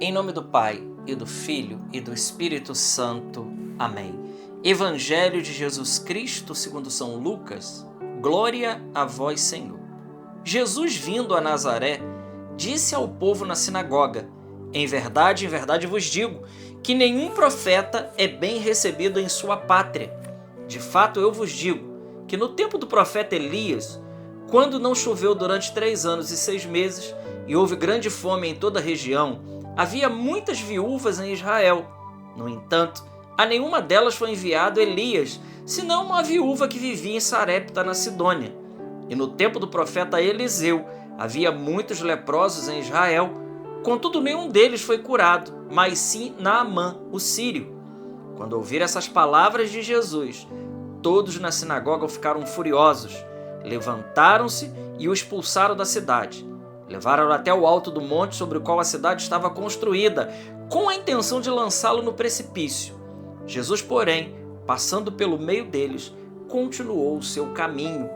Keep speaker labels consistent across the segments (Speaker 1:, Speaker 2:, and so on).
Speaker 1: Em nome do Pai, e do Filho, e do Espírito Santo. Amém. Evangelho de Jesus Cristo segundo São Lucas. Glória a vós, Senhor. Jesus, vindo a Nazaré, disse ao povo na sinagoga: em verdade vos digo, que nenhum profeta é bem recebido em sua pátria. De fato, eu vos digo, que no tempo do profeta Elias, quando não choveu durante 3 anos e 6 meses, e houve grande fome em toda a região, havia muitas viúvas em Israel. No entanto, a nenhuma delas foi enviado Elias, senão uma viúva que vivia em Sarepta, na Sidônia. E no tempo do profeta Eliseu, havia muitos leprosos em Israel. Contudo, nenhum deles foi curado, mas sim Naamã, o sírio. Quando ouviram essas palavras de Jesus, todos na sinagoga ficaram furiosos. Levantaram-se e o expulsaram da cidade. Levaram-o até o alto do monte sobre o qual a cidade estava construída, com a intenção de lançá-lo no precipício. Jesus, porém, passando pelo meio deles, continuou o seu caminho.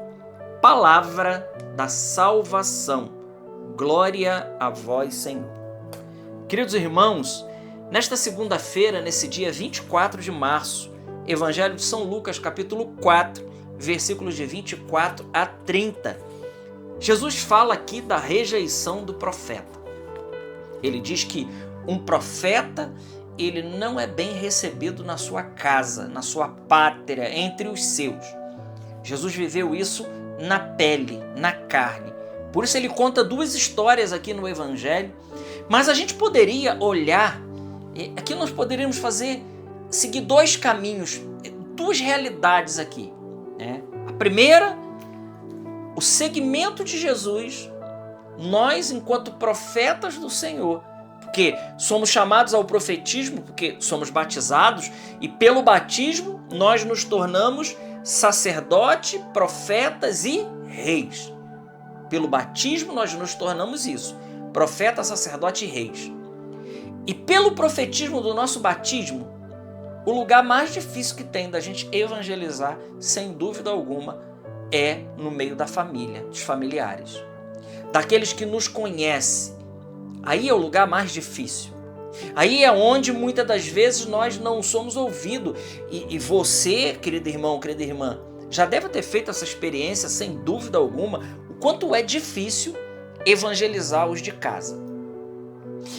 Speaker 1: Palavra da salvação. Glória a vós, Senhor. Queridos irmãos, nesta segunda-feira, nesse dia 24 de março, Evangelho de São Lucas, capítulo 4, versículos de 24 a 30. Jesus fala aqui da rejeição do profeta. Ele diz que um profeta, ele não é bem recebido na sua casa, na sua pátria, entre os seus. Jesus viveu isso na pele, na carne. Por isso ele conta 2 histórias aqui no Evangelho, mas a gente poderia olhar, aqui nós poderíamos seguir 2 caminhos, 2 realidades aqui, né? A primeira, o segmento de Jesus, nós enquanto profetas do Senhor, porque somos chamados ao profetismo, porque somos batizados, e pelo batismo nós nos tornamos sacerdote, profetas e reis. Pelo batismo nós nos tornamos isso, profeta, sacerdote e reis. E pelo profetismo do nosso batismo, o lugar mais difícil que tem da gente evangelizar, sem dúvida alguma, é no meio da família, dos familiares, daqueles que nos conhecem. Aí é o lugar mais difícil. Aí é onde muitas das vezes nós não somos ouvidos. E você, querido irmão, querida irmã, já deve ter feito essa experiência, sem dúvida alguma, o quanto é difícil evangelizar os de casa.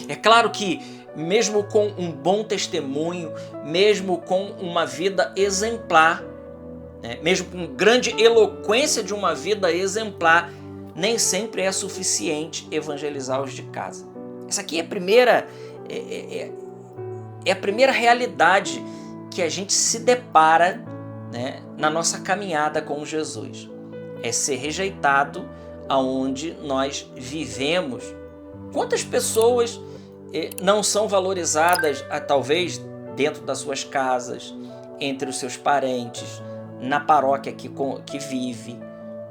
Speaker 1: É claro que, mesmo com um bom testemunho, mesmo com uma vida exemplar, mesmo com grande eloquência de uma vida exemplar, nem sempre é suficiente evangelizar os de casa. Essa aqui é a primeira realidade que a gente se depara, né, na nossa caminhada com Jesus. É ser rejeitado aonde nós vivemos. Quantas pessoas não são valorizadas, talvez dentro das suas casas, entre os seus parentes, na paróquia que vive,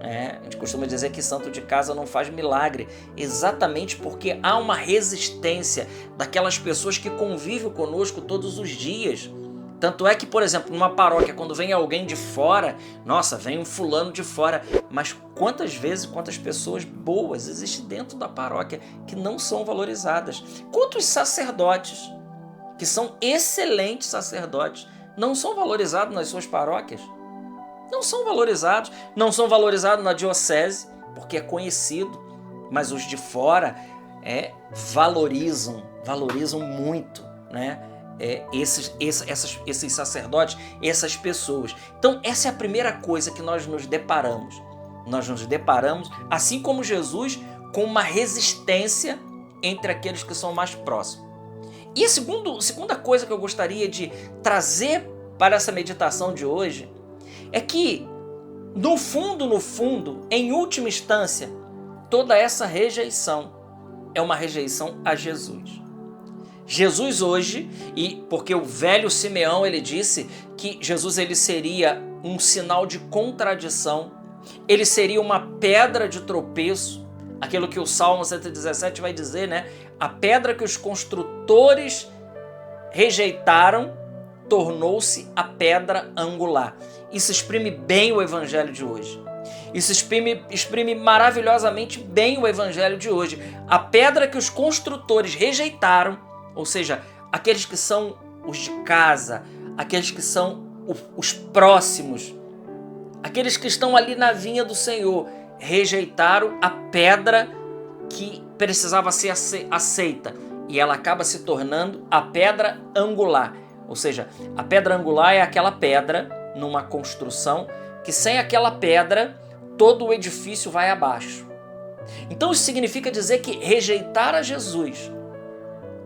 Speaker 1: né? A gente costuma dizer que santo de casa não faz milagre, exatamente porque há uma resistência daquelas pessoas que convivem conosco todos os dias. Tanto é que, por exemplo, numa paróquia, quando vem alguém de fora, nossa, vem um fulano de fora, mas quantas pessoas boas existem dentro da paróquia que não são valorizadas? Quantos sacerdotes, que são excelentes sacerdotes, não são valorizados nas suas paróquias? Não são valorizados na diocese, porque é conhecido, mas os de fora valorizam muito, né? Esses sacerdotes, essas pessoas. Então essa é a primeira coisa que nós nos deparamos. Nós nos deparamos, assim como Jesus, com uma resistência entre aqueles que são mais próximos. E a segunda coisa que eu gostaria de trazer para essa meditação de hoje é que, no fundo, em última instância, toda essa rejeição é uma rejeição a Jesus. Jesus hoje, e porque o velho Simeão ele disse que Jesus ele seria um sinal de contradição, ele seria uma pedra de tropeço, aquilo que o Salmo 117 vai dizer, né? A pedra que os construtores rejeitaram tornou-se a pedra angular. Isso exprime bem o evangelho de hoje. Isso exprime maravilhosamente bem o evangelho de hoje. A pedra que os construtores rejeitaram ou seja, aqueles que são os de casa, aqueles que são os próximos, aqueles que estão ali na vinha do Senhor, rejeitaram a pedra que precisava ser aceita, e ela acaba se tornando a pedra angular. Ou seja, a pedra angular é aquela pedra numa construção que sem aquela pedra todo o edifício vai abaixo. Então isso significa dizer que rejeitar a Jesus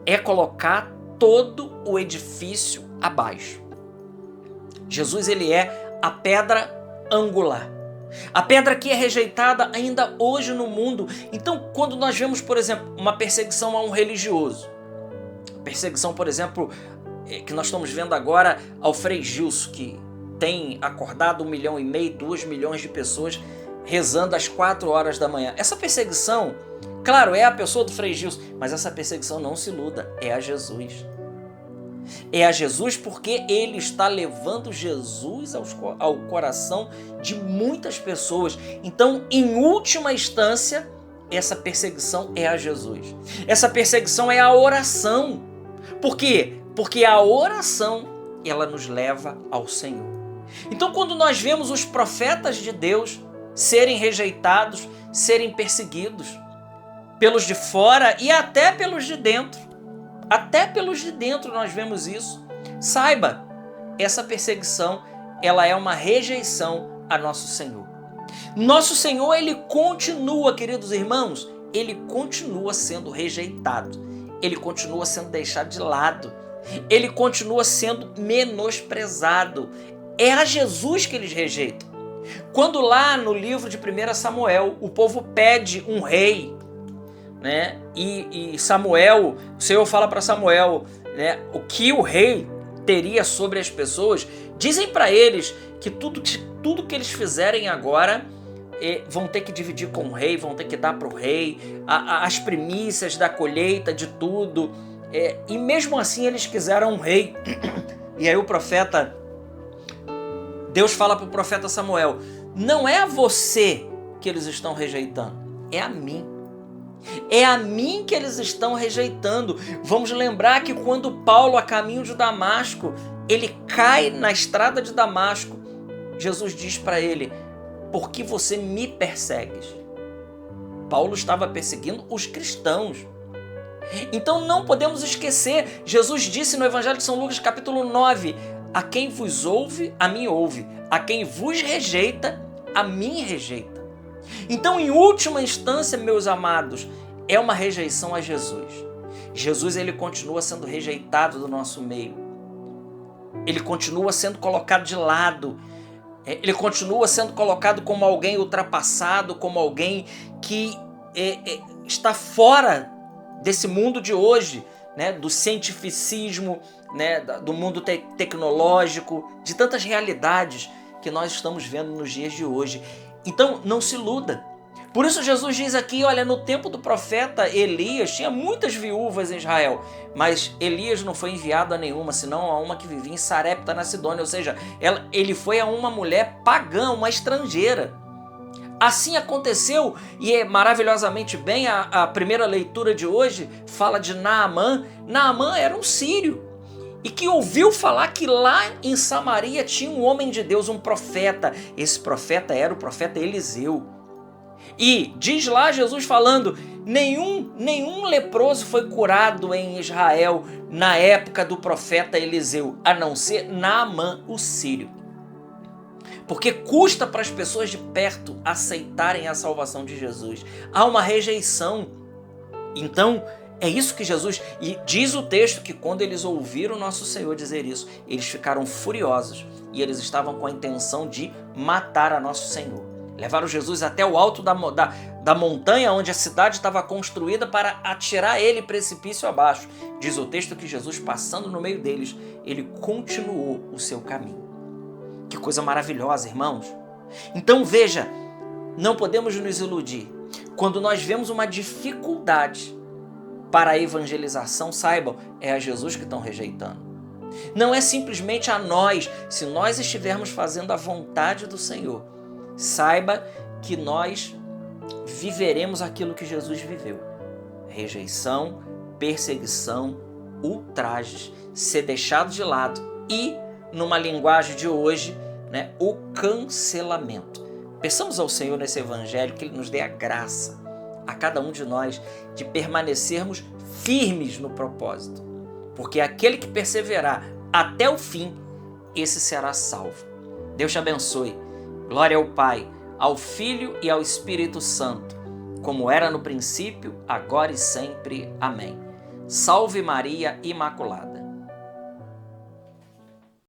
Speaker 1: é colocar todo o edifício abaixo. Jesus, ele é a pedra angular. A pedra que é rejeitada ainda hoje no mundo. Então, quando nós vemos, por exemplo, uma perseguição a um religioso, perseguição, por exemplo, que nós estamos vendo agora ao Frei Gilson, que tem acordado 1,5 milhão, 2 milhões de pessoas rezando às 4 horas da manhã. Essa perseguição, claro, é a pessoa do Frei Gilson, mas essa perseguição, não se iluda, é a Jesus. É a Jesus porque ele está levando Jesus ao coração de muitas pessoas. Então, em última instância, essa perseguição é a Jesus. Essa perseguição é a oração. Por quê? Porque a oração, ela nos leva ao Senhor. Então, quando nós vemos os profetas de Deus serem rejeitados, serem perseguidos pelos de fora e até pelos de dentro, nós vemos isso. Saiba, essa perseguição, ela é uma rejeição a nosso Senhor. Nosso Senhor, ele continua, queridos irmãos, ele continua sendo rejeitado. Ele continua sendo deixado de lado. Ele continua sendo menosprezado. É a Jesus que eles rejeitam. Quando lá no livro de 1 Samuel, o povo pede um rei, né? E Samuel, o Senhor fala para Samuel, né, o que o rei teria sobre as pessoas. Dizem para eles que tudo que eles fizerem agora vão ter que dividir com o rei, vão ter que dar para o rei as primícias da colheita, de tudo. E mesmo assim eles quiseram um rei. E aí Deus fala para o profeta Samuel: não é a você que eles estão rejeitando, é a mim. É a mim que eles estão rejeitando. Vamos lembrar que quando Paulo, a caminho de Damasco, ele cai na estrada de Damasco, Jesus diz para ele: por que você me persegues? Paulo estava perseguindo os cristãos. Então não podemos esquecer, Jesus disse no Evangelho de São Lucas, capítulo 9, a quem vos ouve, a mim ouve. A quem vos rejeita, a mim rejeita. Então, em última instância, meus amados, é uma rejeição a Jesus. Jesus, ele continua sendo rejeitado do nosso meio. Ele continua sendo colocado de lado. Ele continua sendo colocado como alguém ultrapassado, como alguém que está fora desse mundo de hoje, né, do cientificismo, né, do mundo tecnológico, de tantas realidades que nós estamos vendo nos dias de hoje. Então, não se iluda. Por isso Jesus diz aqui, olha, no tempo do profeta Elias, tinha muitas viúvas em Israel, mas Elias não foi enviado a nenhuma, senão a uma que vivia em Sarepta, na Sidônia, ou seja, ele foi a uma mulher pagã, uma estrangeira. Assim aconteceu, e é maravilhosamente bem, a primeira leitura de hoje fala de Naamã. Naamã era um sírio, e que ouviu falar que lá em Samaria tinha um homem de Deus, um profeta. Esse profeta era o profeta Eliseu. E diz lá Jesus falando, nenhum leproso foi curado em Israel na época do profeta Eliseu, a não ser Naamã, o sírio. Porque custa para as pessoas de perto aceitarem a salvação de Jesus. Há uma rejeição. Então, é isso que Jesus... E diz o texto que quando eles ouviram nosso Senhor dizer isso, eles ficaram furiosos. E eles estavam com a intenção de matar a nosso Senhor. Levaram Jesus até o alto da montanha onde a cidade estava construída para atirar ele precipício abaixo. Diz o texto que Jesus, passando no meio deles, ele continuou o seu caminho. Que coisa maravilhosa, irmãos. Então veja, não podemos nos iludir. Quando nós vemos uma dificuldade para a evangelização, saibam, é a Jesus que estão rejeitando. Não é simplesmente a nós. Se nós estivermos fazendo a vontade do Senhor, saiba que nós viveremos aquilo que Jesus viveu. Rejeição, perseguição, ultrajes, ser deixado de lado e, numa linguagem de hoje, né, o cancelamento. Peçamos ao Senhor nesse evangelho que Ele nos dê a graça a cada um de nós de permanecermos firmes no propósito, porque aquele que perseverar até o fim, esse será salvo. Deus te abençoe. Glória ao Pai, ao Filho e ao Espírito Santo, como era no princípio, agora e sempre. Amém. Salve Maria Imaculada.